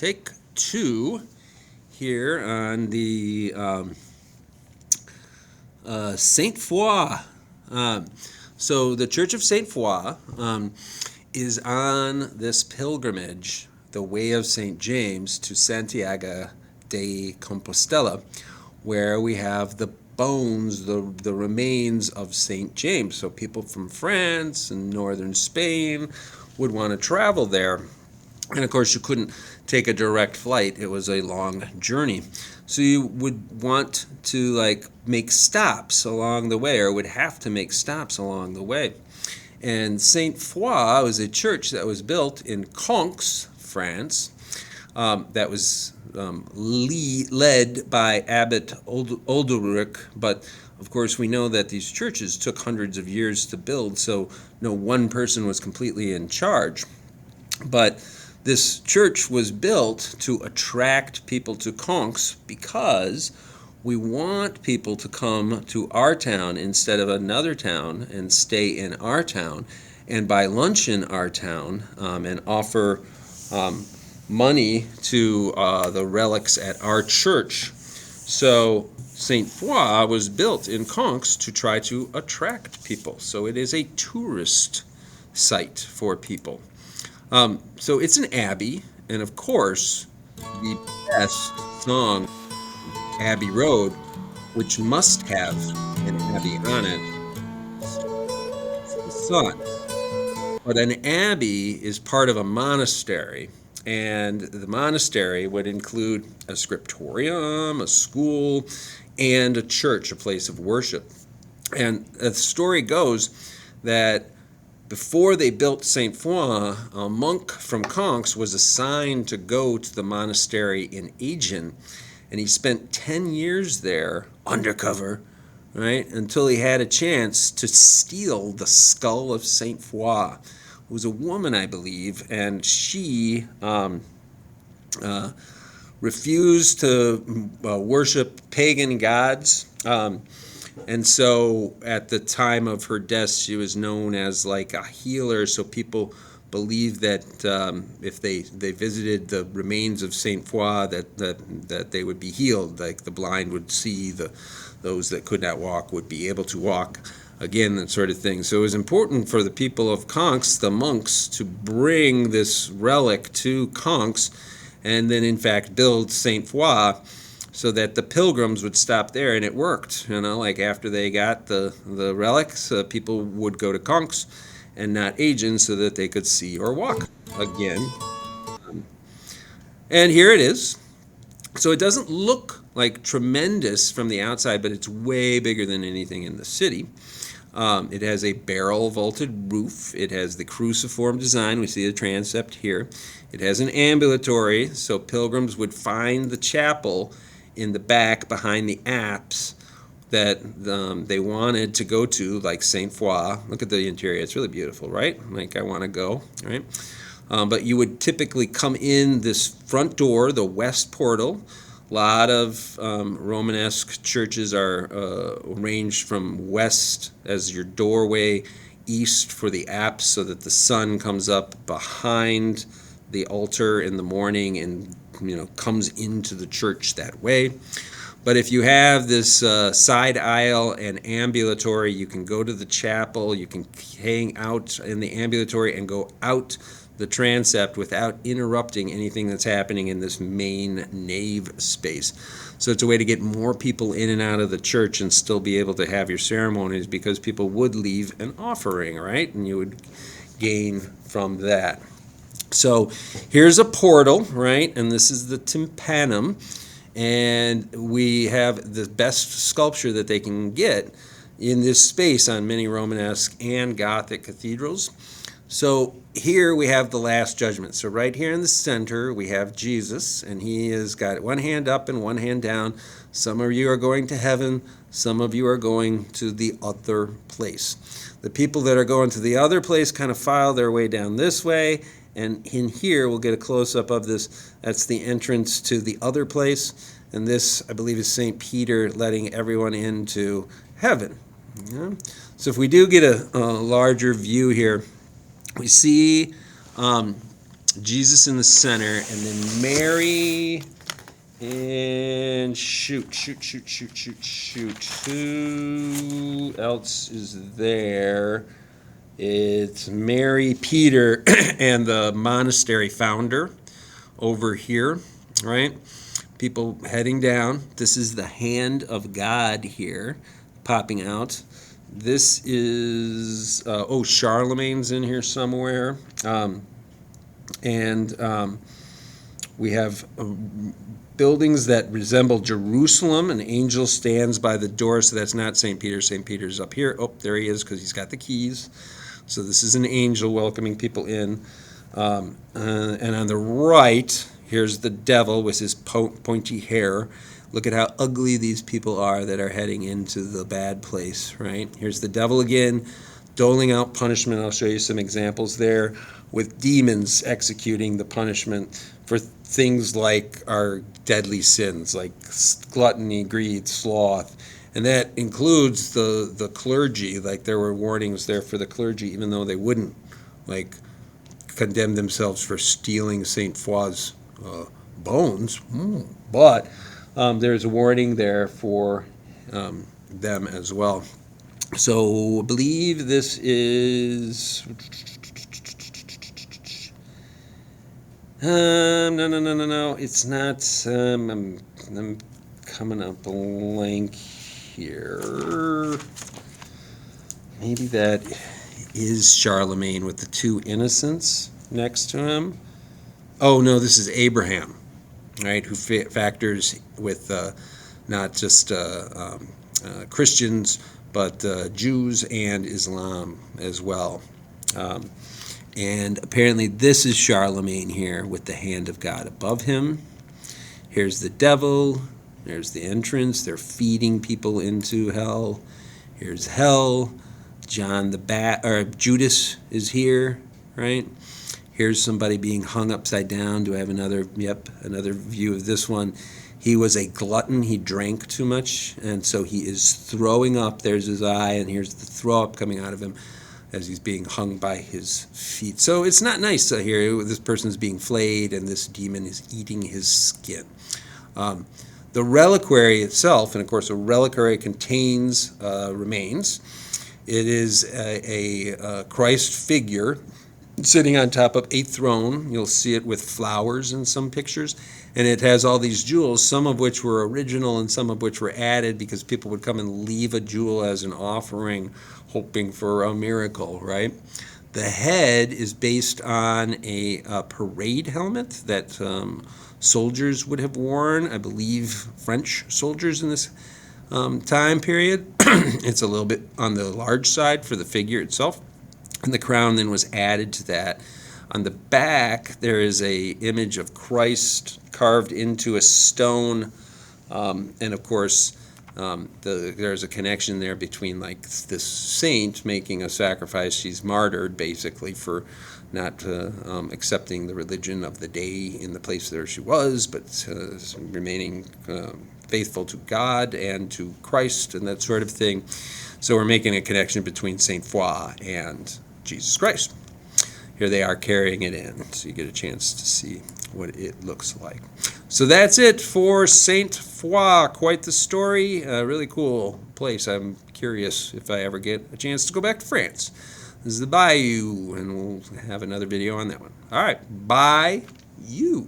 Take 2 here on the Sainte Foy. So the Church of Sainte Foy is on this pilgrimage, the Way of St. James, to Santiago de Compostela, where we have the bones, the remains of St. James. So people from France and northern Spain would want to travel there. And of course, you couldn't take a direct flight. It was a long journey. So you would want to make stops along the way, or would have to make stops along the way. And Sainte Foy was a church that was built in Conques, France, that was led by Abbot Olderic. But of course, we know that these churches took hundreds of years to build, so no one person was completely in charge. But this church was built to attract people to Conques because we want people to come to our town instead of another town and stay in our town and buy lunch in our town and offer money to the relics at our church. So Sainte Foy was built in Conques to try to attract people. So it is a tourist site for people. So it's an abbey, and of course, the best song, Abbey Road, which must have an abbey on it, is the sun. But an abbey is part of a monastery, and the monastery would include a scriptorium, a school, and a church, a place of worship. And the story goes that before they built Sainte Foy, a monk from Conques was assigned to go to the monastery in Agen, and he spent 10 years there undercover, right, until he had a chance to steal the skull of Sainte Foy, who was a woman, I believe, and she refused to worship pagan gods. And so at the time of her death, she was known as like a healer. So people believed that if they visited the remains of Sainte Foy, that they would be healed. Like the blind would see, those that could not walk would be able to walk again, that sort of thing. So it was important for the people of Conques, the monks, to bring this relic to Conques and then in fact build Sainte Foy, so that the pilgrims would stop there, and it worked. Like after they got the relics, people would go to Conques and not Agen so that they could see or walk again. And here it is. So it doesn't look like tremendous from the outside, but it's way bigger than anything in the city. It has a barrel vaulted roof. It has the cruciform design. We see the transept here. It has an ambulatory, so pilgrims would find the chapel in the back behind the apse that they wanted to go to, like Sainte Foy. Look at the interior. It's really beautiful, right? Like I want to go, right? But you would typically come in this front door, the west portal. A lot of Romanesque churches are arranged from west as your doorway, east for the apse, so that the sun comes up behind the altar in the morning and comes into the church that way. But if you have this side aisle and ambulatory, you can go to the chapel, you can hang out in the ambulatory and go out the transept without interrupting anything that's happening in this main nave space. So it's a way to get more people in and out of the church and still be able to have your ceremonies, because people would leave an offering, right? And you would gain from that. So here's a portal, right? And this is the tympanum. And we have the best sculpture that they can get in this space on many Romanesque and Gothic cathedrals. So here we have the Last Judgment. So right here in the center, we have Jesus, and he has got one hand up and one hand down. Some of you are going to heaven. Some of you are going to the other place. The people that are going to the other place kind of file their way down this way. And in here, we'll get a close-up of this. That's the entrance to the other place. And this, I believe, is St. Peter letting everyone into heaven. Yeah? So if we do get a larger view here, we see Jesus in the center, and then Mary, and shoot. Who else is there? It's Mary, Peter, and the monastery founder over here, right? People heading down. This is the hand of God here popping out. This is, Charlemagne's in here somewhere. And we have buildings that resemble Jerusalem. An angel stands by the door, so that's not St. Peter. St. Peter's up here. Oh, there he is because he's got the keys. So this is an angel welcoming people in. And on the right, here's the devil with his pointy hair. Look at how ugly these people are that are heading into the bad place, right? Here's the devil again, doling out punishment. I'll show you some examples there with demons executing the punishment for things like our deadly sins, like gluttony, greed, sloth. And that includes the clergy. Like there were warnings there for the clergy, even though they wouldn't like condemn themselves for stealing Sainte Foy's bones. But there's a warning there for them as well. So I believe this is no. It's not. I'm coming up blank here. Maybe that is Charlemagne with the two innocents next to him. Oh no, this is Abraham, right? Who factors with not just Christians, but Jews and Islam as well. And apparently this is Charlemagne here with the hand of God above him. Here's the devil. There's the entrance. They're feeding people into hell. Here's hell. Judas is here, right? Here's somebody being hung upside down. Do I have another? Yep, another view of this one. He was a glutton. He drank too much, and so he is throwing up. There's his eye, and here's the throw up coming out of him as he's being hung by his feet. So it's not nice here. This person is being flayed, and this demon is eating his skin. The reliquary itself, and of course a reliquary contains remains. It is a Christ figure sitting on top of a throne. You'll see it with flowers in some pictures. And it has all these jewels, some of which were original and some of which were added because people would come and leave a jewel as an offering, hoping for a miracle, right? The head is based on a parade helmet that soldiers would have worn, I believe French soldiers in this time period. It's a little bit on the large side for the figure itself. And the crown then was added to that. On the back, there is a image of Christ carved into a stone, and of course, there's a connection there between like this saint making a sacrifice. She's martyred basically for not accepting the religion of the day in the place there she was, but remaining faithful to God and to Christ and that sort of thing. So we're making a connection between Sainte Foy and Jesus Christ. Here they are carrying it in, so you get a chance to see what it looks like. So that's it for Sainte Foy. Quite the story. Really cool place. I'm curious if I ever get a chance to go back to France. This is the Bayou, and we'll have another video on that one. All right, Bayou.